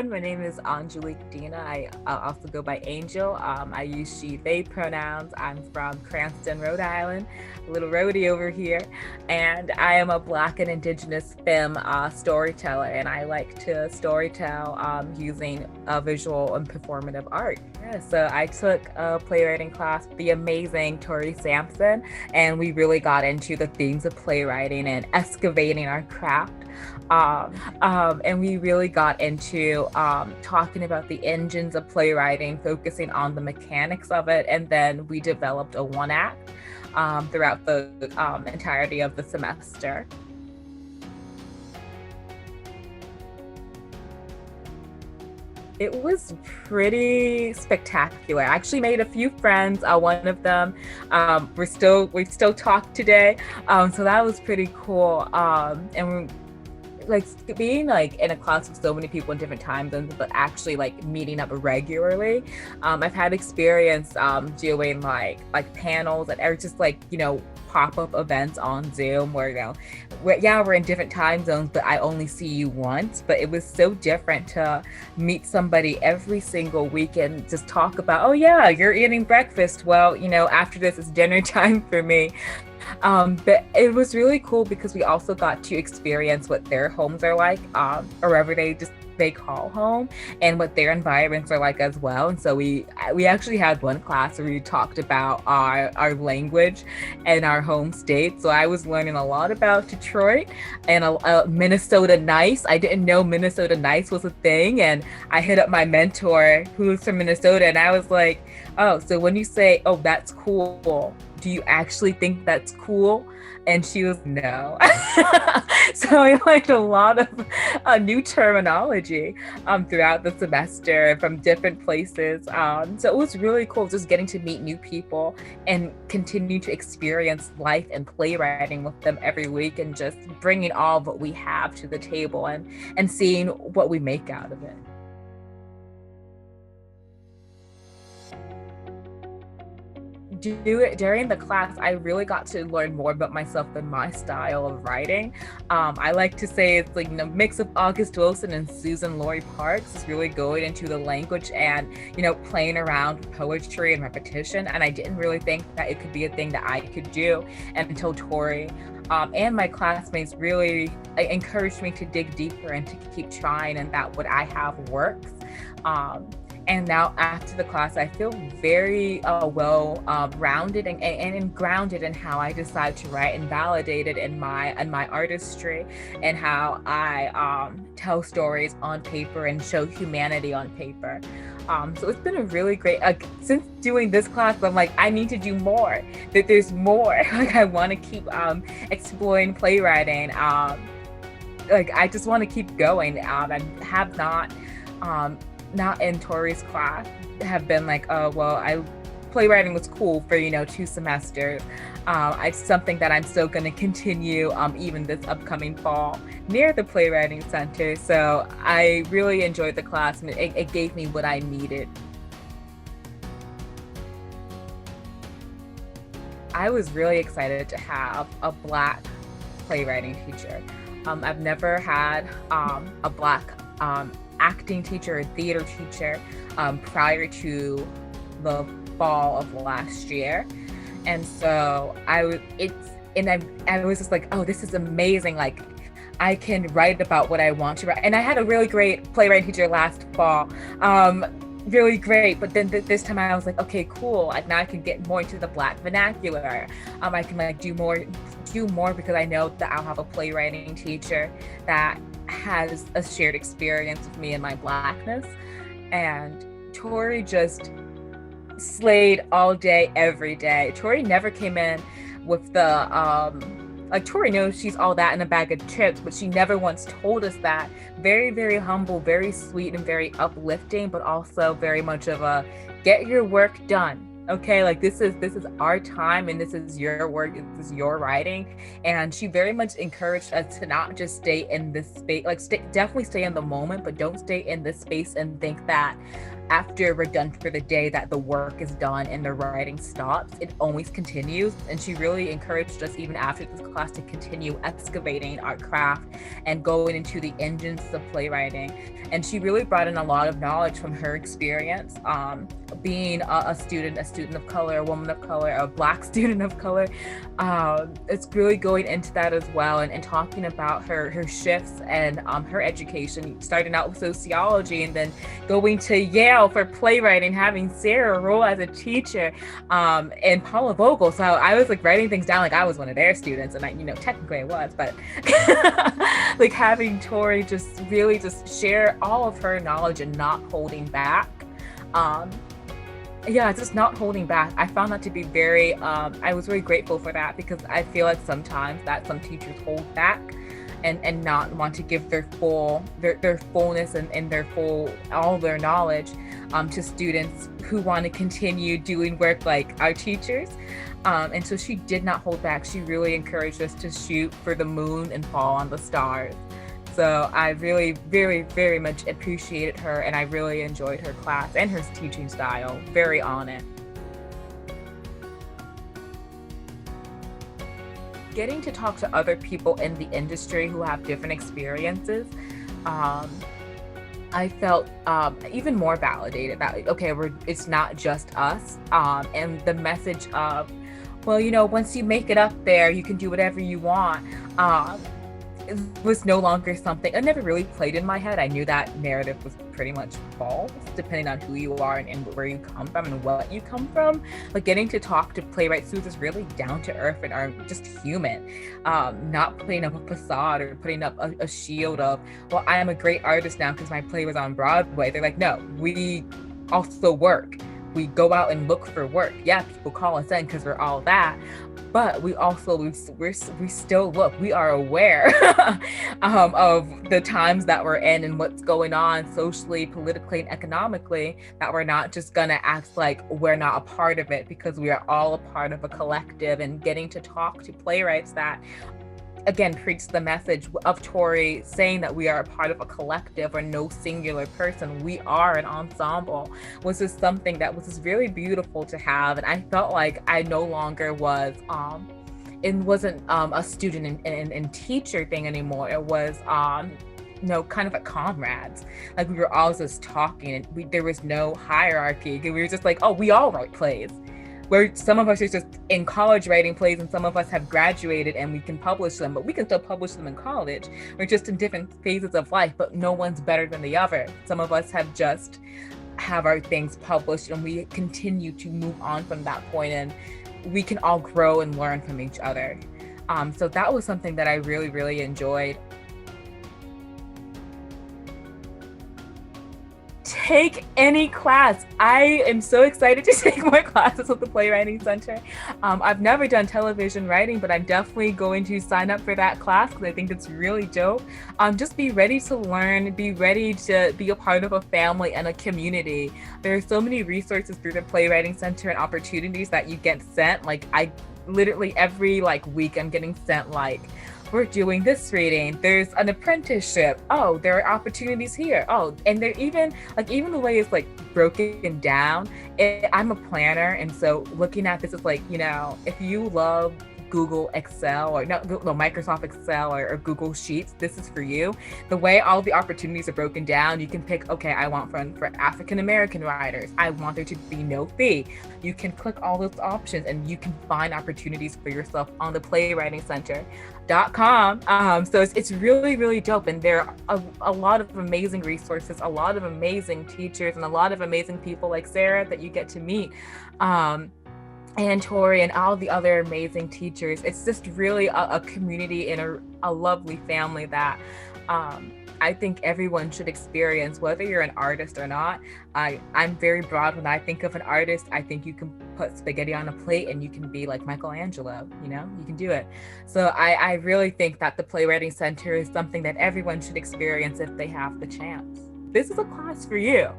everyone. My name is Angelique Dina. I also go by Angel. I use she, they pronouns. I'm from Cranston, Rhode Island, a little roadie over here. And I am a Black and Indigenous femme storyteller. And I like to storytell using visual and performative art. Yeah, so I took a playwriting class with the amazing Tori Sampson. And we really got into the themes of playwriting and excavating our craft. And we really got into talking about the engines of playwriting, focusing on the mechanics of it, and then we developed a one act throughout the entirety of the semester. It was pretty spectacular. I actually made a few friends. One of them, we still talk today. So that was pretty cool. And like being like in a class with so many people in different time zones, but actually like meeting up regularly. I've had experience doing like panels or just like, pop-up events on Zoom where, we're in different time zones, but I only see you once. But it was so different to meet somebody every single week and just talk about, oh yeah, you're eating breakfast. Well, after this is dinner time for me. But it was really cool because we also got to experience what their homes are like, or wherever they call home, and what their environments are like as well. And so we actually had one class where we talked about our language and our home state. So I was learning a lot about Detroit and Minnesota nice. I didn't know Minnesota nice was a thing, and I hit up my mentor who's from Minnesota, and I was like, oh, so when you say, oh, that's cool, do you actually think that's cool? And she was, no. So I learned a lot of new terminology throughout the semester from different places. So it was really cool just getting to meet new people and continue to experience life and playwriting with them every week, and just bringing all of what we have to the table and seeing what we make out of it. During the class, I really got to learn more about myself and my style of writing. I like to say it's like a mix of August Wilson and Susan Laurie Parks. It's really going into the language and playing around with poetry and repetition. And I didn't really think that it could be a thing that I could do until Tori and my classmates really encouraged me to dig deeper and to keep trying, and that what I have works. And now after the class, I feel very rounded and grounded in how I decide to write, and validated in my artistry and how I tell stories on paper and show humanity on paper. So it's been a really great, since doing this class, I'm like, I need to do more, that there's more. Like I want to keep exploring playwriting. I just want to keep going. I have not in Tori's class have been like, oh, well, playwriting was cool for, 2 semesters. It's something that I'm still going to continue even this upcoming fall near the Playwriting Center. So I really enjoyed the class, and it gave me what I needed. I was really excited to have a Black playwriting teacher. I've never had a Black acting teacher or theater teacher prior to the fall of last year. And so I was just like, oh, this is amazing. Like I can write about what I want to write. And I had a really great playwriting teacher last fall. Really great. But then this time I was like, okay, cool. Now I can get more into the Black vernacular. I can do more because I know that I'll have a playwriting teacher that has a shared experience with me and my Blackness. And Tori just slayed all day, every day. Tori never came in with the Tori knows she's all that in a bag of chips, but she never once told us that. Very, very humble, very sweet, and very uplifting, but also very much of a get your work done. Okay, like this is our time and this is your work, this is your writing. And she very much encouraged us to not just stay in this space, like definitely stay in the moment, but don't stay in this space and think that after we're done for the day that the work is done and the writing stops. It always continues. And she really encouraged us even after this class to continue excavating our craft and going into the engines of playwriting. And she really brought in a lot of knowledge from her experience, being a student of color, a woman of color, a Black student of color. It's really going into that as well, and talking about her shifts and her education, starting out with sociology and then going to Yale for playwriting, having Sarah roll as a teacher, and Paula Vogel. So I was like writing things down like I was one of their students, and I, technically I was, but like having Tori just really just share all of her knowledge and not holding back. Just not holding back. I found that to be very, I was really grateful for that, because I feel like sometimes that some teachers hold back and not want to give their fullness and their all their knowledge to students who want to continue doing work like our teachers. And so she did not hold back. She really encouraged us to shoot for the moon and fall on the stars. So I really, very, very much appreciated her, and I really enjoyed her class and her teaching style. Very on it. Getting to talk to other people in the industry who have different experiences, I felt even more validated that, okay, it's not just us. And the message of, well, once you make it up there, you can do whatever you want. It was no longer something, it never really played in my head. I knew that narrative was pretty much false, depending on who you are and where you come from and what you come from. Like getting to talk to playwrights who just really down to earth and are just human, not putting up a facade or putting up a shield of, well, I am a great artist now because my play was on Broadway. They're like, no, we also work. We go out and look for work. Yeah, people call us in because we're all that, but we also we still look. We are aware of the times that we're in and what's going on socially, politically, and economically. That we're not just gonna act like we're not a part of it, because we are all a part of a collective. And getting to talk to playwrights that, again, preach the message of Tori saying that we are a part of a collective or no singular person. We are an ensemble, was just something that was just really beautiful to have. And I felt like I no longer was, it wasn't a student and teacher thing anymore. It was, kind of like comrades. Like we were all just talking, and there was no hierarchy. We were just like, oh, we all write plays. Where some of us are just in college writing plays and some of us have graduated and we can publish them, but we can still publish them in college. We're just in different phases of life, but no one's better than the other. Some of us have our things published and we continue to move on from that point, and we can all grow and learn from each other. So that was something that I really, really enjoyed. Take any class. I am so excited to take more classes with the Playwriting Center. I've never done television writing, but I'm definitely going to sign up for that class because I think it's really dope. Just be ready to learn, be ready to be a part of a family and a community. There are so many resources through the Playwriting Center and opportunities that you get sent. Like I literally every week I'm getting sent we're doing this reading, there's an apprenticeship, oh, there are opportunities here, oh, and they're even the way it's broken down. I'm a planner, and so looking at this is if you love Google Excel or Microsoft Excel or Google Sheets, this is for you. The way all the opportunities are broken down, you can pick, okay, I want for African American writers, I want there to be no fee. You can click all those options and you can find opportunities for yourself on the playwritingcenter.com. So it's really, really dope. And there are a lot of amazing resources, a lot of amazing teachers, and a lot of amazing people like Sarah that you get to meet. And Tori and all the other amazing teachers. It's just really a community and a lovely family that I think everyone should experience, whether you're an artist or not. I'm very broad. When I think of an artist, I think you can put spaghetti on a plate and you can be like Michelangelo, you can do it. So I really think that the Playwriting Center is something that everyone should experience if they have the chance. This is a class for you.